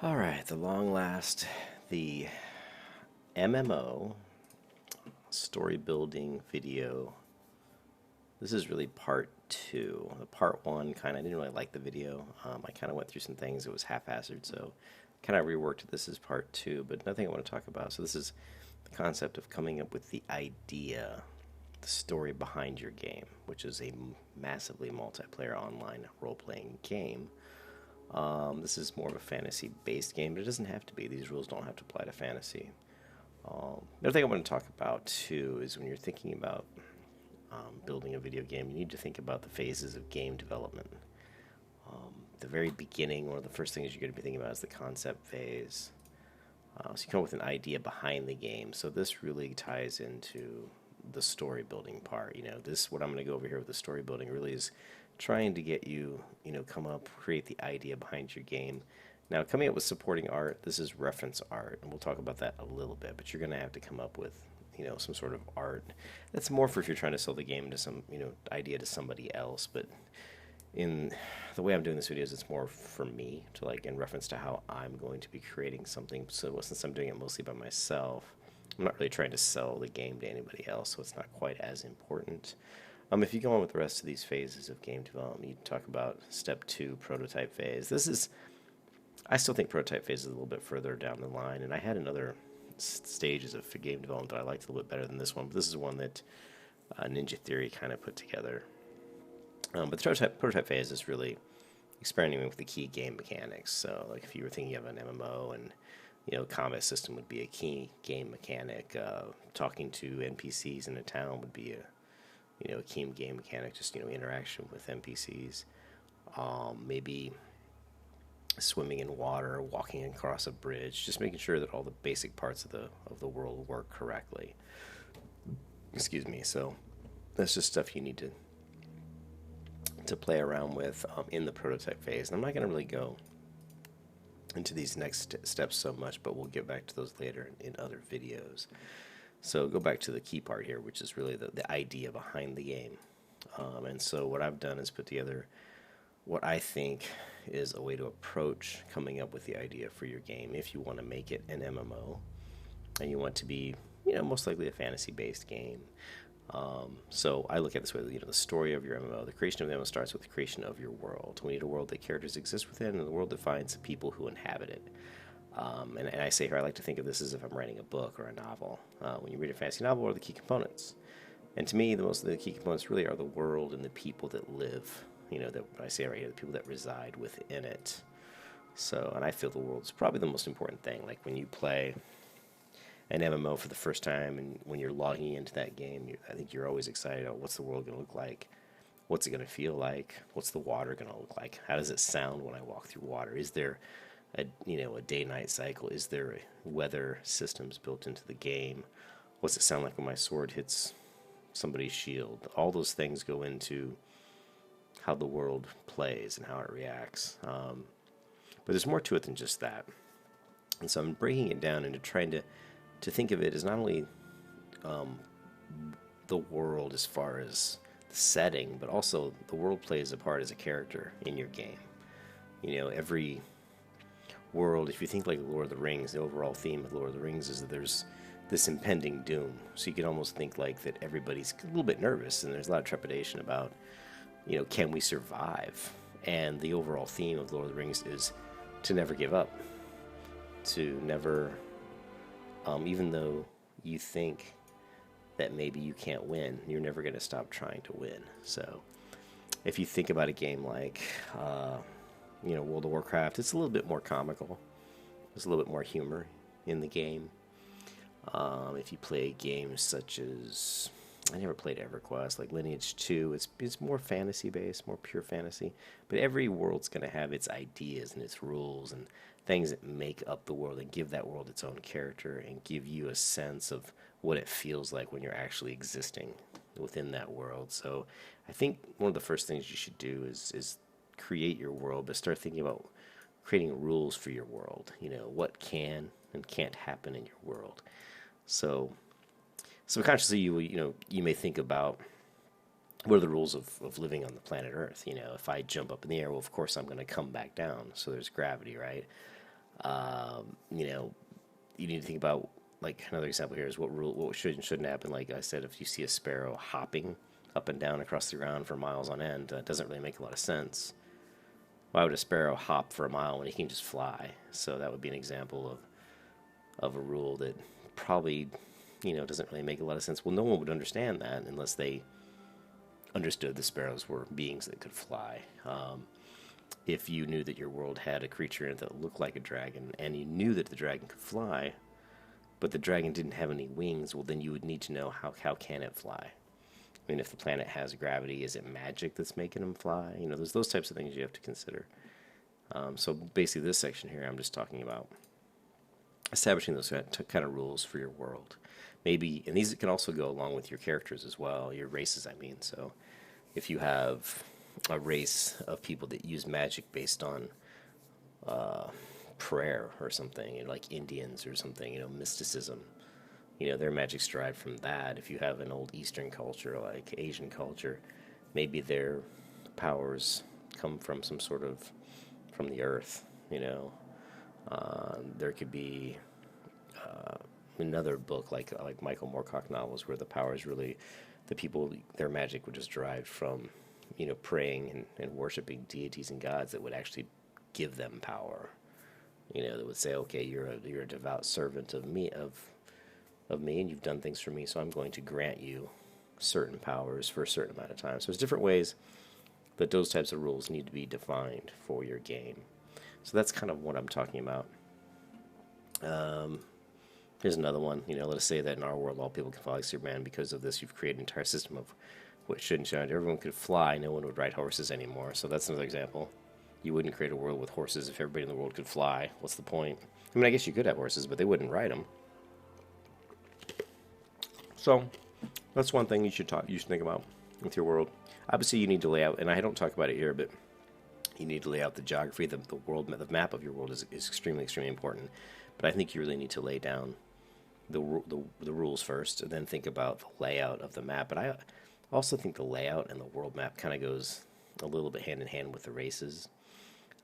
All right, the long last, the MMO story building video. This is really part two. The part one kind of didn't really like the video. I kind of went through some things. It was haphazard, so kind of reworked this as part two. But nothing I want to talk about. So this is the concept of coming up with the idea, the story behind your game, which is a massively multiplayer online role-playing game. This is more of a fantasy-based game, but it doesn't have to be. These rules don't have to apply to fantasy. Another thing I want to talk about, too, is when you're thinking about building a video game, you need to think about the phases of game development. The very beginning, one of the first things you're going to be thinking about is the concept phase. So you come up with an idea behind the game. So this really ties into the story building part. What I'm going to go over here with the story building really is trying to get you, create the idea behind your game. Now, coming up with supporting art, this is reference art, and we'll talk about that a little bit, but you're going to have to come up with, some sort of art. That's more for if you're trying to sell the game to some, idea to somebody else, but in the way I'm doing this video is it's more for me to in reference to how I'm going to be creating something. So since I'm doing it mostly by myself, I'm not really trying to sell the game to anybody else, so it's not quite as important. If you go on with the rest of these phases of game development, you talk about step 2, prototype phase. I still think prototype phase is a little bit further down the line, and I had another stages of game development that I liked a little bit better than this one, but this is one that Ninja Theory kind of put together. But the prototype phase is really experimenting with the key game mechanics. So, if you were thinking of an MMO, and combat system would be a key game mechanic. Talking to NPCs in a town would be a key game mechanic. Just interaction with NPCs. Maybe swimming in water, walking across a bridge, just making sure that all the basic parts of the world work correctly. Excuse me. So that's just stuff you need to play around with in the prototype phase. And I'm not going to really go into these next steps so much, but we'll get back to those later in other videos. So go back to the key part here, which is really the idea behind the game. And so what I've done is put together what I think is a way to approach coming up with the idea for your game if you want to make it an MMO and you want to be, most likely a fantasy-based game. So I look at it this way, the story of your MMO, the creation of the MMO starts with the creation of your world. We need a world that characters exist within, and the world defines the people who inhabit it. And I say here, I like to think of this as if I'm writing a book or a novel. When you read a fantasy novel, what are the key components? And to me, the key components really are the world and the people that live. That I say right here, the people that reside within it. So, and I feel the world is probably the most important thing. Like when you play an MMO for the first time, and when you're logging into that game, I think you're always excited about what's the world going to look like, what's it going to feel like, what's the water going to look like, how does it sound when I walk through water? Is there a day-night cycle? Is there weather systems built into the game? What's it sound like when my sword hits somebody's shield? All those things go into how the world plays and how it reacts. But there's more to it than just that. And so I'm breaking it down into trying to think of it as not only the world as far as the setting, but also the world plays a part as a character in your game. Every world, if you think like Lord of the Rings, the overall theme of Lord of the Rings is that there's this impending doom. So you can almost think like that everybody's a little bit nervous, and there's a lot of trepidation about, can we survive? And the overall theme of Lord of the Rings is to never give up, to never, even though you think that maybe you can't win, you're never going to stop trying to win. So if you think about a game like, World of Warcraft, it's a little bit more comical. There's a little bit more humor in the game. If you play games such as, I never played EverQuest, like Lineage 2, it's more fantasy-based, more pure fantasy. But every world's going to have its ideas and its rules and things that make up the world and give that world its own character and give you a sense of what it feels like when you're actually existing within that world. So I think one of the first things you should do is create your world, but start thinking about creating rules for your world. What can and can't happen in your world. So subconsciously, you may think about what are the rules of living on the planet Earth. If I jump up in the air, well, of course I'm going to come back down. So there's gravity, right? You know, you need to think about, like, another example here is what should and shouldn't happen. Like I said, if you see a sparrow hopping up and down across the ground for miles on end, that doesn't really make a lot of sense. Why would a sparrow hop for a mile when he can just fly? So that would be an example of a rule that probably, doesn't really make a lot of sense. Well, no one would understand that unless they understood the sparrows were beings that could fly. If you knew that your world had a creature in it that looked like a dragon, and you knew that the dragon could fly, but the dragon didn't have any wings, well, then you would need to know how can it fly? I mean, if the planet has gravity, is it magic that's making them fly? There's those types of things you have to consider. So basically, this section here, I'm just talking about establishing those kind of rules for your world. Maybe, and these can also go along with your characters as well, your races, I mean. So if you have a race of people that use magic based on prayer or something, like Indians or something, mysticism, their magic's derived from that. If you have an old Eastern culture like Asian culture, maybe their powers come from some sort of, from the earth, There could be another book like Michael Moorcock novels where the powers really, the people, their magic would just derive from, praying and worshiping deities and gods that would actually give them power. That would say, okay, you're a devout servant of me, and you've done things for me, so I'm going to grant you certain powers for a certain amount of time. So there's different ways that those types of rules need to be defined for your game. So that's kind of what I'm talking about. Here's another one. Let us say that in our world, all people can fly like Superman. Because of this, you've created an entire system of what should and shouldn't. Everyone could fly. No one would ride horses anymore. So that's another example. You wouldn't create a world with horses if everybody in the world could fly. What's the point? I mean, I guess you could have horses, but they wouldn't ride them. So that's one thing you should think about with your world. Obviously, you need to lay out, and I don't talk about it here, but you need to lay out the geography, the map of your world is extremely, extremely important. But I think you really need to lay down the rules first, and then think about the layout of the map. But I also think the layout and the world map kind of goes a little bit hand in hand with the races,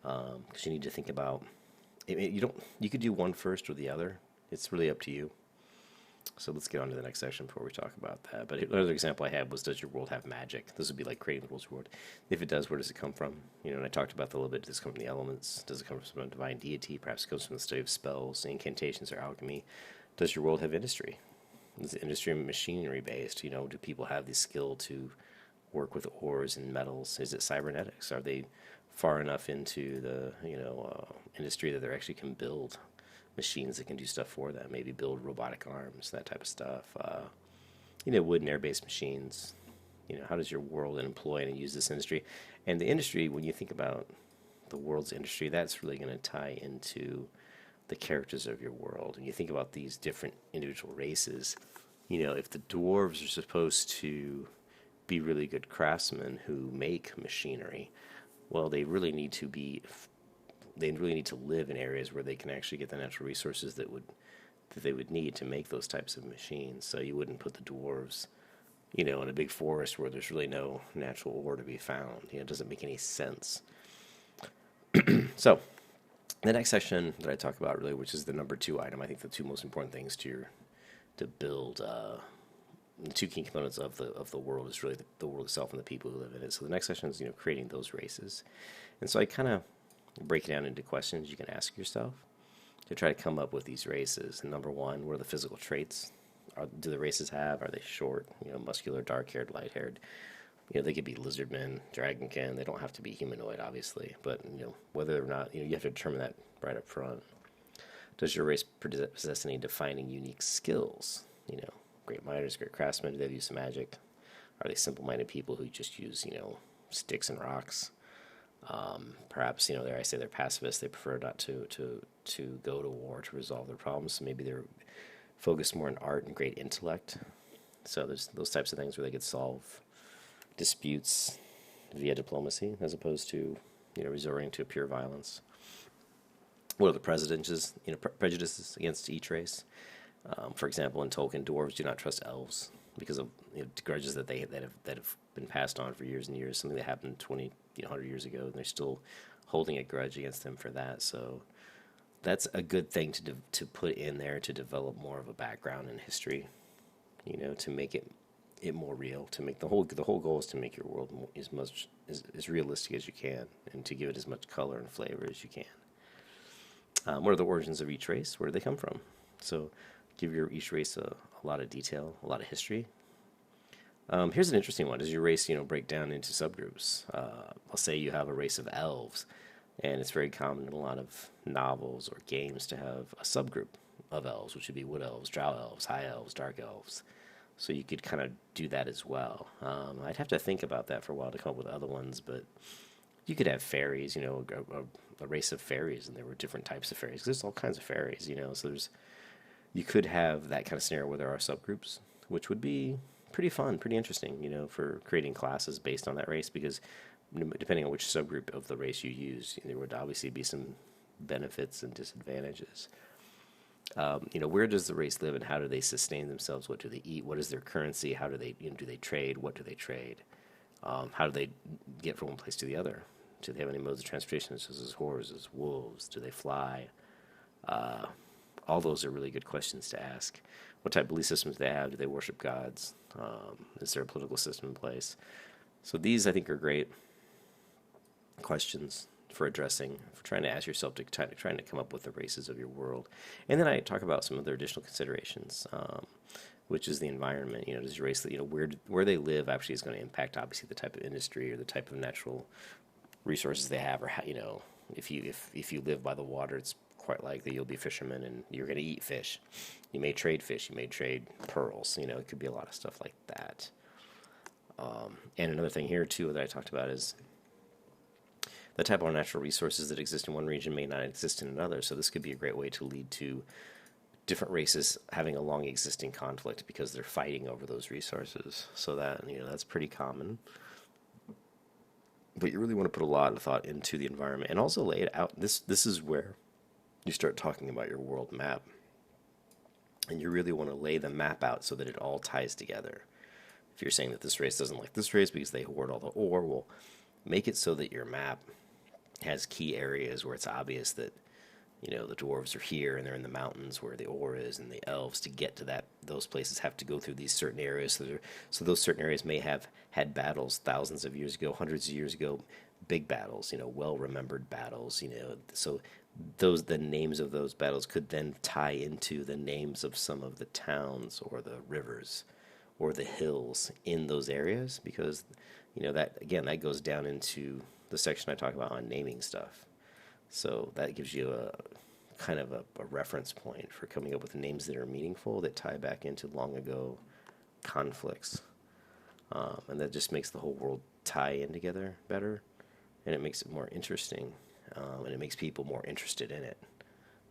because you need to think about you could do one first or the other. It's really up to you. So let's get on to the next section before we talk about that. But another example I had was, does your world have magic? This would be like creating the rules of your world. If it does, where does it come from? And I talked about that a little bit. Does it come from the elements? Does it come from a divine deity? Perhaps it comes from the study of spells, incantations, or alchemy. Does your world have industry? Is the industry machinery based? Do people have the skill to work with ores and metals? Is it cybernetics? Are they far enough into the industry that they actually can build machines that can do stuff for them? Maybe build robotic arms, that type of stuff. Wood and air-based machines. How does your world employ and use this industry? And the industry, when you think about the world's industry, that's really going to tie into the characters of your world. And you think about these different individual races. If the dwarves are supposed to be really good craftsmen who make machinery, well, they really need to live in areas where they can actually get the natural resources that they would need to make those types of machines. So you wouldn't put the dwarves, in a big forest where there's really no natural ore to be found. It doesn't make any sense. So the next section that I talk about, really, which is the number 2 item, I think the 2 most important things to build the 2 key components of the world is really the world itself and the people who live in it. So the next section is creating those races. And so I kind of break it down into questions you can ask yourself to try to come up with these races. And number 1, what are the physical traits do the races have? Are they short, muscular, dark-haired, light-haired? They could be lizardmen, dragonkin. They don't have to be humanoid, obviously. But, whether or not, you have to determine that right up front. Does your race possess any defining unique skills? Great miners, great craftsmen. Do they use some magic? Are they simple-minded people who just use, sticks and rocks? Perhaps, dare I say, they're pacifists. They prefer not to go to war to resolve their problems. So maybe they're focused more on art and great intellect. So there's those types of things where they could solve disputes via diplomacy as opposed to, resorting to pure violence. What are the prejudices against each race? For example, in Tolkien, dwarves do not trust elves because of grudges that have been passed on for years and years. Something that happened 100 years ago, and they're still holding a grudge against them for that. So that's a good thing to put in there to develop more of a background in history, to make it more real, to make the whole goal is to make your world as realistic as you can, and to give it as much color and flavor as you can. What are the origins of each race? Where do they come from? So give each race a lot of detail, a lot of history. Here's an interesting one. Does your race, break down into subgroups? I'll say you have a race of elves, and it's very common in a lot of novels or games to have a subgroup of elves, which would be wood elves, drow elves, high elves, dark elves. So you could kind of do that as well. I'd have to think about that for a while to come up with other ones, but you could have fairies, a race of fairies, and there were different types of fairies. There's all kinds of fairies, so you could have that kind of scenario where there are subgroups, which would be pretty fun, pretty interesting, for creating classes based on that race, because depending on which subgroup of the race you use, there would obviously be some benefits and disadvantages. Where does the race live and how do they sustain themselves? What do they eat? What is their currency? How do they, do they trade? What do they trade? How do they get from one place to the other? Do they have any modes of transportation, such as horses, wolves? Do they fly? All those are really good questions to ask. What type of belief systems do they have? Do they worship gods? Is there a political system in place? So these, I think, are great questions for addressing, for trying to ask yourself, trying to come up with the races of your world. And then I talk about some other additional considerations, which is the environment. Does your race, where they live actually is going to impact, obviously, the type of industry or the type of natural resources they have, or how, if you live by the water, it's quite likely you'll be fishermen and you're going to eat fish. You may trade fish. You may trade pearls. It could be a lot of stuff like that. And another thing here, too, that I talked about is the type of natural resources that exist in one region may not exist in another. So this could be a great way to lead to different races having a long existing conflict because they're fighting over those resources. So that, that's pretty common. But you really want to put a lot of thought into the environment and also lay it out. This is where you start talking about your world map. And you really want to lay the map out so that it all ties together. If you're saying that this race doesn't like this race because they hoard all the ore, well, make it so that your map has key areas where it's obvious that, the dwarves are here and they're in the mountains where the ore is, and the elves, to get to those places, have to go through these certain areas. So those certain areas may have had battles thousands of years ago, hundreds of years ago, big battles, well-remembered battles, So the names of those battles could then tie into the names of some of the towns or the rivers or the hills in those areas, because that goes down into the section I talk about on naming stuff. So that gives you a kind of a reference point for coming up with names that are meaningful, that tie back into long ago conflicts. And that just makes the whole world tie in together better, and it makes it more interesting, and it makes people more interested in it.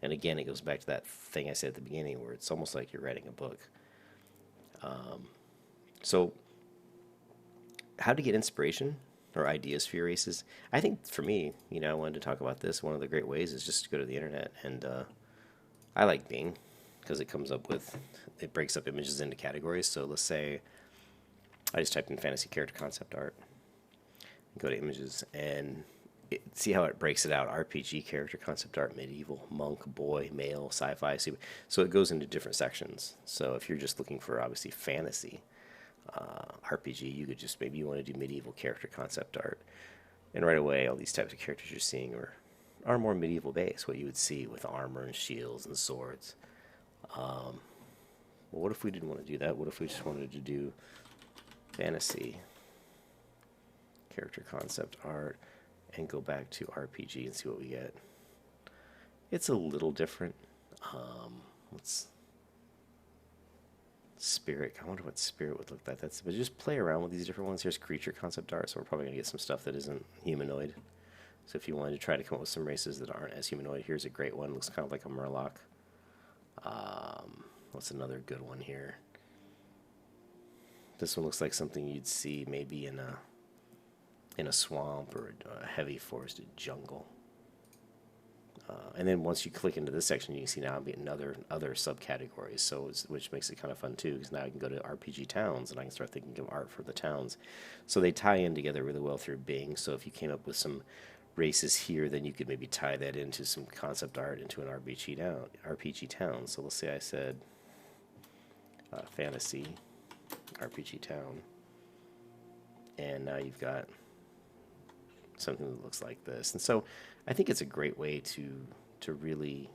And again, it goes back to that thing I said at the beginning, where it's almost like you're writing a book. So how to get inspiration or ideas for your races? I think for me, I wanted to talk about this. One of the great ways is just to go to the internet, and I like Bing because it breaks up images into categories. So let's say I just typed in fantasy character concept art, go to images, and see how it breaks it out: RPG character concept art, medieval, monk, boy, male, sci-fi. So it goes into different sections. So if you're just looking for obviously fantasy RPG, you could just, maybe you want to do medieval character concept art, and right away all these types of characters you're seeing are more medieval based, what you would see with armor and shields and swords. Well, what if we didn't want to do that? What if we just wanted to do fantasy character concept art and go back to RPG and see what we get? It's a little different. Let's Spirit. I wonder what Spirit would look like. But just play around with these different ones. Here's creature concept art, so we're probably going to get some stuff that isn't humanoid. So if you wanted to try to come up with some races that aren't as humanoid, here's a great one. Looks kind of like a Murloc. What's another good one here? This one looks like something you'd see maybe in a swamp or a heavy forested jungle. And then once you click into this section, you can see now other subcategories. So which makes it kind of fun too, because now I can go to RPG towns and I can start thinking of art for the towns. So they tie in together really well through Bing. So if you came up with some races here, then you could maybe tie that into some concept art into an RPG town. So let's say I said fantasy RPG town, and now you've got something that looks like this. And so I think it's a great way to really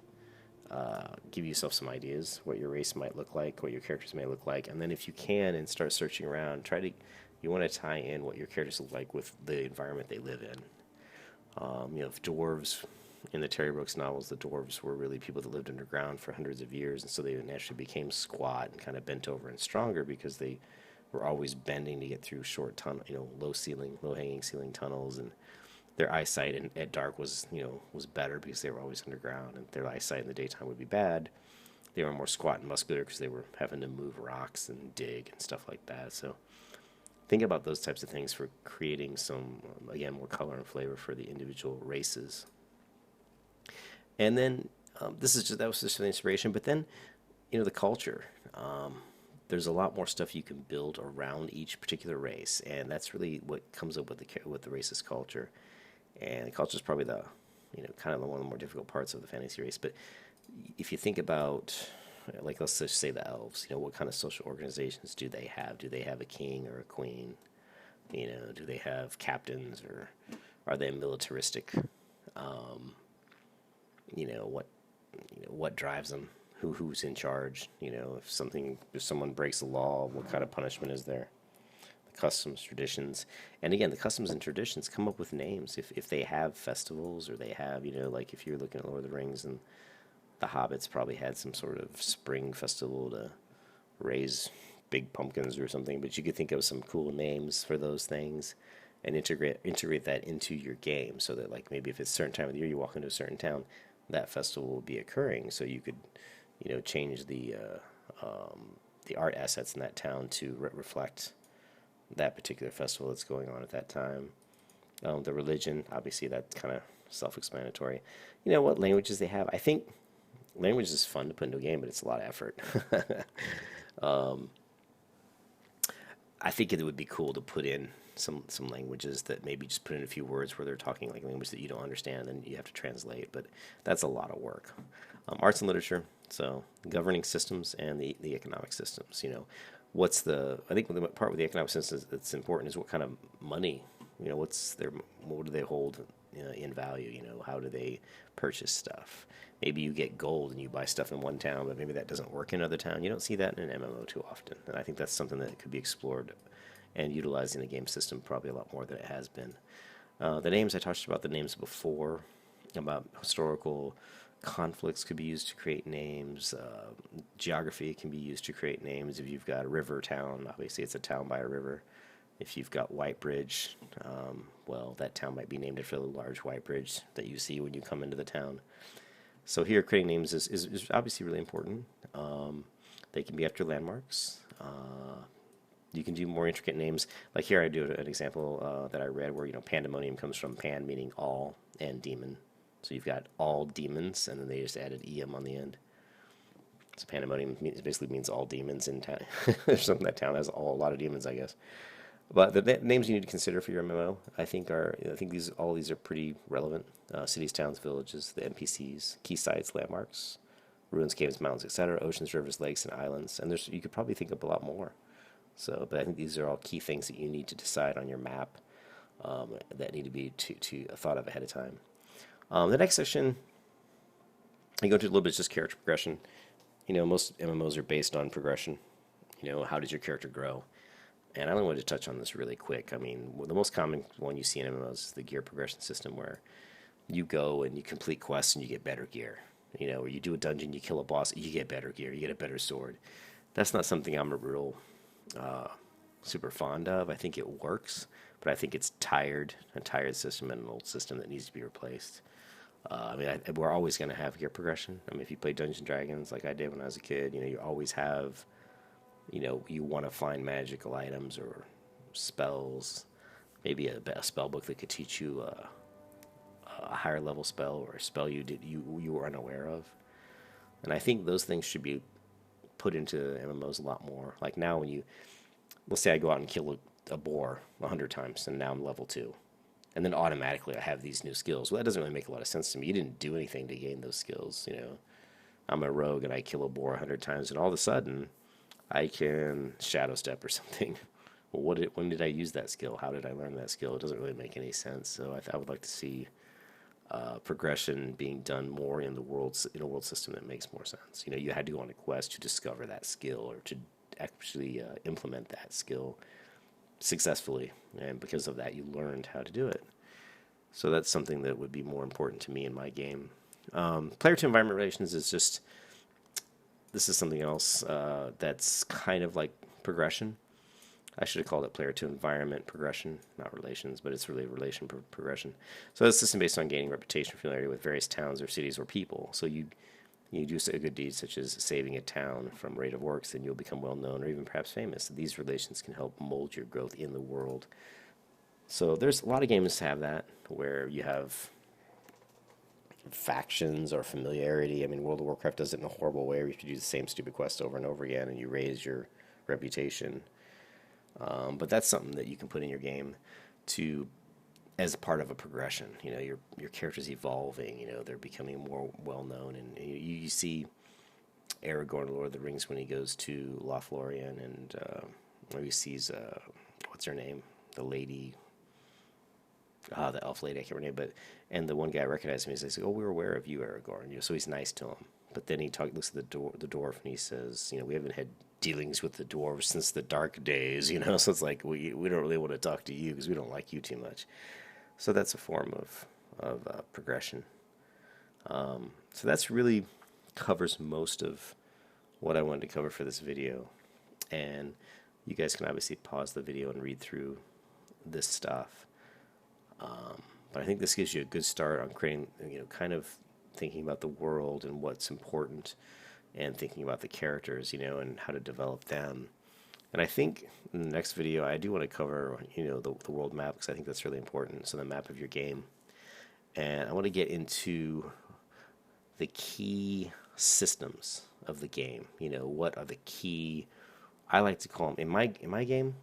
give yourself some ideas what your race might look like, what your characters may look like, and then if you can and start searching around, you want to tie in what your characters look like with the environment they live in. If dwarves in the Terry Brooks novels, the dwarves were really people that lived underground for hundreds of years, and so they naturally became squat and kind of bent over and stronger because they were always bending to get through short tunnel, low hanging ceiling tunnels, and their eyesight at dark was better because they were always underground, and their eyesight in the daytime would be bad. They were more squat and muscular because they were having to move rocks and dig and stuff like that. So think about those types of things for creating some, again, more color and flavor for the individual races. And then that was just an inspiration. But then, the culture. There's a lot more stuff you can build around each particular race, and that's really what comes up with the race's culture. And the culture is probably the, kind of one of the more difficult parts of the fantasy race. But if you think about, like, let's just say the elves, what kind of social organizations do they have? Do they have a king or a queen? Do they have captains, or are they militaristic? What drives them? Who's in charge? If someone breaks the law, what kind of punishment is there? The customs, traditions, and again, the customs and traditions come up with names. If they have festivals, or they have, like if you're looking at Lord of the Rings, and the hobbits probably had some sort of spring festival to raise big pumpkins or something. But you could think of some cool names for those things, and integrate that into your game, so that, like, maybe if it's a certain time of the year you walk into a certain town, that festival will be occurring. So you could, change the art assets in that town to reflect that particular festival that's going on at that time. The religion, obviously, that's kind of self-explanatory. What languages they have. I think language is fun to put into a game, but it's a lot of effort. I think it would be cool to put in some languages that maybe just put in a few words where they're talking like language that you don't understand, and you have to translate. But that's a lot of work. Arts and literature, so governing systems and the economic systems. I think the part with the economic systems that's important is what kind of money. What do they hold in value? How do they purchase stuff? Maybe you get gold and you buy stuff in one town, but maybe that doesn't work in another town. You don't see that in an MMO too often, and I think that's something that could be explored and utilized in the game system probably a lot more than it has been. The names, I talked about the names before, about historical conflicts could be used to create names. Geography can be used to create names. If you've got a river town, obviously it's a town by a river. If you've got Whitebridge, that town might be named after the large white bridge that you see when you come into the town. So here, creating names is obviously really important. They can be after landmarks. You can do more intricate names. Like here, I do an example that I read where, pandemonium comes from pan, meaning all, and demon. So you've got all demons, and then they just added em on the end. So pandemonium basically means all demons in town. There's something that town has a lot of demons, I guess. But the names you need to consider for your MMO, I think all these are pretty relevant. Cities, towns, villages, the NPCs, key sites, landmarks, ruins, caves, mountains, etc., oceans, rivers, lakes, and islands. And you could probably think of a lot more. But I think these are all key things that you need to decide on your map that need to be thought of ahead of time. The next section, I go to a little bit just character progression. Most MMOs are based on progression. How does your character grow? And I only wanted to touch on this really quick. I mean, the most common one you see in MMOs is the gear progression system, where you go and you complete quests and you get better gear. Or you do a dungeon, you kill a boss, you get better gear, you get a better sword. That's not something I'm a real super fond of. I think it works, but I think it's a tired system and an old system that needs to be replaced. We're always going to have gear progression. If you play Dungeons and Dragons like I did when I was a kid, you always have, you want to find magical items or spells, maybe a spell book that could teach you a higher level spell, or a spell you were unaware of. And I think those things should be put into MMOs a lot more. Like now, let's say I go out and kill a boar 100 times, and now I'm level 2. and then automatically I have these new skills. Well, that doesn't really make a lot of sense to me. You didn't do anything to gain those skills. I'm a rogue and I kill a boar 100 times, and all of a sudden I can shadow step or something. Well, when did I use that skill? How did I learn that skill? It doesn't really make any sense. So I would like to see progression being done more in a world system that makes more sense. You had to go on a quest to discover that skill or to actually implement that skill successfully, and because of that, you learned how to do it. So that's something that would be more important to me in my game. Player to environment relations this is something else that's kind of like progression. I should have called it player to environment progression, not relations, but it's really relation progression. So it's a system based on gaining reputation familiarity with various towns or cities or people. So you do a good deed such as saving a town from rate of works, then you'll become well known or even perhaps famous. These relations can help mold your growth in the world. So there's a lot of games that have that, where you have factions or familiarity. I mean, World of Warcraft does it in a horrible way, where you have to do the same stupid quest over and over again, and you raise your reputation. But that's something that you can put in your game as part of a progression. Your character's evolving. They're becoming more well known, and you see Aragorn, Lord of the Rings, when he goes to Lothlorien, and where he sees what's her name, the lady. The elf lady, I can't remember her name, and the one guy recognized him. He says, "Oh, we're aware of you, Aragorn." So he's nice to him. But then he looks at the dwarf, and he says, "We haven't had dealings with the dwarves since the dark days." So it's like we don't really want to talk to you because we don't like you too much. So that's a form of progression. So that's really covers most of what I wanted to cover for this video, and you guys can obviously pause the video and read through this stuff. But I think this gives you a good start on creating, kind of thinking about the world and what's important, and thinking about the characters, and how to develop them. And I think in the next video, I do want to cover, the world map, because I think that's really important. So the map of your game. And I want to get into the key systems of the game. What are the key, I like to call them, in my game,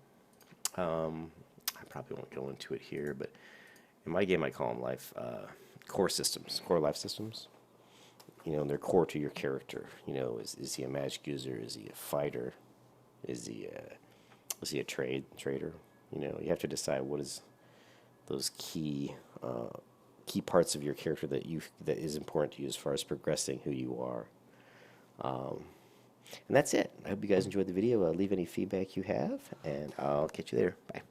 I probably won't go into it here, but in my game, I call them core systems, core life systems. And they're core to your character. Is he a magic user? Is he a fighter? Is he a trader? You have to decide what is those key parts of your character that is important to you as far as progressing who you are. And that's it. I hope you guys enjoyed the video. Leave any feedback you have, and I'll catch you later. Bye.